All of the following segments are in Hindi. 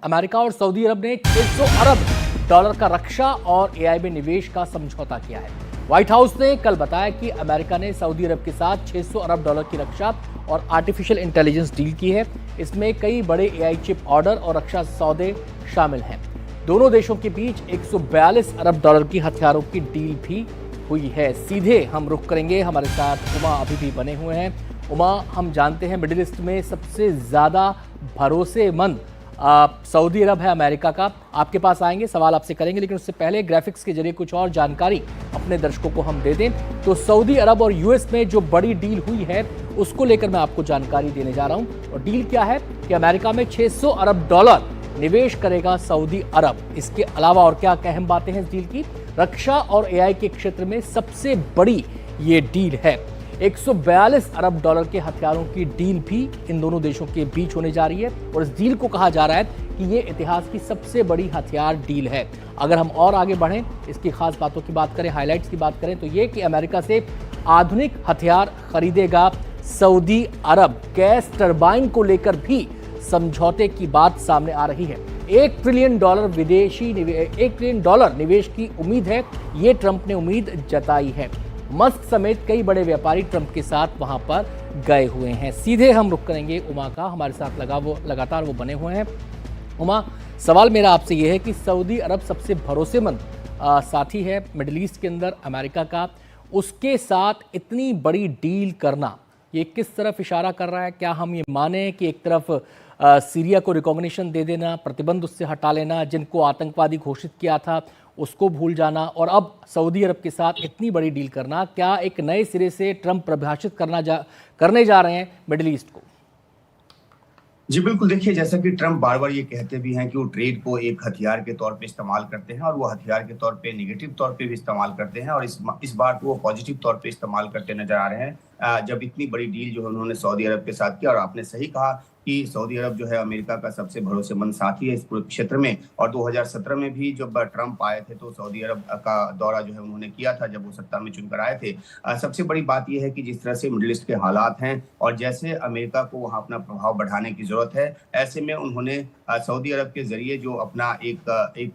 अमेरिका और सऊदी अरब ने 600 अरब डॉलर का रक्षा और एआई में निवेश का समझौता किया है। व्हाइट हाउस ने कल बताया कि अमेरिका ने सऊदी अरब के साथ 600 अरब डॉलर की रक्षा और आर्टिफिशियल इंटेलिजेंस डील की है। इसमें कई बड़े एआई चिप ऑर्डर और रक्षा सौदे शामिल हैं। दोनों देशों के बीच 142 अरब डॉलर की हथियारों की डील भी हुई है। सीधे हम रुख करेंगे, हमारे साथ उमा अभी भी बने हुए हैं। उमा, हम जानते हैं मिडिल ईस्ट में सबसे ज़्यादा भरोसेमंद सऊदी अरब है अमेरिका का। आपके पास आएंगे, सवाल आपसे करेंगे, लेकिन उससे पहले ग्राफिक्स के जरिए कुछ और जानकारी अपने दर्शकों को हम दे दें। तो सऊदी अरब और यूएस में जो बड़ी डील हुई है उसको लेकर मैं आपको जानकारी देने जा रहा हूं। और डील क्या है कि अमेरिका में 600 अरब डॉलर निवेश करेगा सऊदी अरब। इसके अलावा और क्या अहम बातें हैं इस डील की? रक्षा और एआई के क्षेत्र में सबसे बड़ी ये डील है। 142 अरब डॉलर के हथियारों की डील भी इन दोनों देशों के बीच होने जा रही है और इस डील को कहा जा रहा है कि ये इतिहास की सबसे बड़ी हथियार डील है। अगर हम और आगे बढ़ें, इसकी खास बातों की बात करें, हाइलाइट्स की बात करें, तो ये कि अमेरिका से आधुनिक हथियार खरीदेगा सऊदी अरब। गैस टरबाइन को लेकर भी समझौते की बात सामने आ रही है। $1 ट्रिलियन $1 ट्रिलियन निवेश की उम्मीद है। ये ट्रंप ने उम्मीद जताई है। मस्क समेत कई बड़े व्यापारी ट्रंप के साथ वहां पर गए हुए हैं। सीधे हम रुख करेंगे उमा का, हमारे साथ लगातार वो बने हुए हैं। उमा, सवाल मेरा आपसे ये है कि सऊदी अरब सबसे भरोसेमंद साथी है मिडिल ईस्ट के अंदर अमेरिका का, उसके साथ इतनी बड़ी डील करना ये किस तरफ इशारा कर रहा है? क्या हम ये माने कि एक तरफ सीरिया को रिकॉग्निशन दे देना, प्रतिबंध उससे हटा लेना, जिनको आतंकवादी घोषित किया था उसको भूल जाना, और अब सऊदी अरब के साथ इतनी बड़ी डील करना, क्या एक नए सिरे से ट्रंप परिभाषित करने जा रहे हैं मिडिल ईस्ट को? जी बिल्कुल, देखिए जैसा कि ट्रंप बार बार ये कहते भी हैं कि वो ट्रेड को एक हथियार के तौर पे इस्तेमाल करते हैं और वो हथियार के तौर पे नेगेटिव तौर पे भी इस्तेमाल करते हैं और इस बार तो वो पॉजिटिव तौर पे इस्तेमाल करते नजर आ रहे हैं। जब इतनी बड़ी डील जो है उन्होंने सऊदी अरब के साथ किया, और आपने सही कहा कि सऊदी अरब जो है अमेरिका का सबसे भरोसेमंद साथी है इस पूरे क्षेत्र में। और 2017 में भी जब ट्रंप आए थे तो सऊदी अरब का दौरा जो है उन्होंने किया था जब वो सत्ता में चुनकर आए थे। सबसे बड़ी बात यह है कि जिस तरह से मिडिल ईस्ट के हालात हैं और जैसे अमेरिका को वहां अपना प्रभाव बढ़ाने की जरूरत है, ऐसे में उन्होंने सऊदी अरब के जरिए जो अपना एक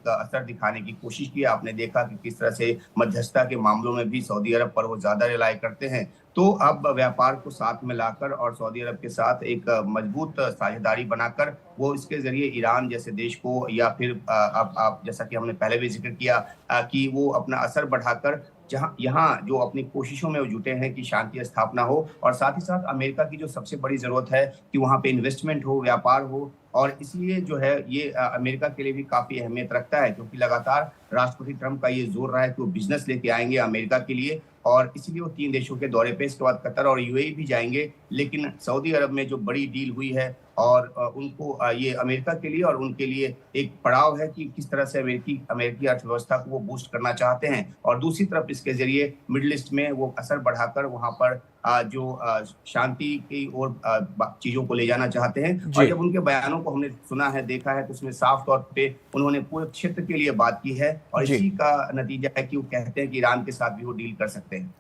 असर दिखाने की कोशिश की। आपने देखा कि किस तरह से मध्यस्थता के मामलों में भी सऊदी अरब पर वो ज्यादा रिलाय करते हैं। तो अब व्यापार को साथ में लाकर और सऊदी अरब के साथ एक मजबूत साझेदारी बनाकर वो इसके जरिए ईरान जैसे देश को, या फिर अब जैसा कि हमने पहले भी जिक्र किया कि वो अपना असर बढ़ाकर जहां यहाँ जो अपनी कोशिशों में वो जुटे हैं कि शांति स्थापना हो, और साथ ही साथ अमेरिका की जो सबसे बड़ी जरूरत है कि वहां पे इन्वेस्टमेंट हो, व्यापार हो। और इसलिए जो है ये अमेरिका के लिए भी काफी अहमियत रखता है, क्योंकि लगातार राष्ट्रपति ट्रंप का ये जोर रहा है कि वो बिजनेस लेके आएंगे अमेरिका के लिए, और इसीलिए वो 3 देशों के दौरे पे इसके बाद कतर और यूएई भी जाएंगे। लेकिन सऊदी अरब में जो बड़ी डील हुई है और उनको ये अमेरिका के लिए और उनके लिए एक पड़ाव है कि किस तरह से अमेरिकी अर्थव्यवस्था को वो बूस्ट करना चाहते हैं, और दूसरी तरफ इसके जरिए मिडिल ईस्ट में वो असर बढ़ाकर वहां पर जो शांति की ओर चीजों को ले जाना चाहते हैं। और जब उनके बयानों को हमने सुना है, देखा है, तो उसमें साफ तौर पे उन्होंने पूरे क्षेत्र के लिए बात की है, और इसी का नतीजा है कि वो कहते हैं कि ईरान के साथ भी वो डील कर सकते हैं।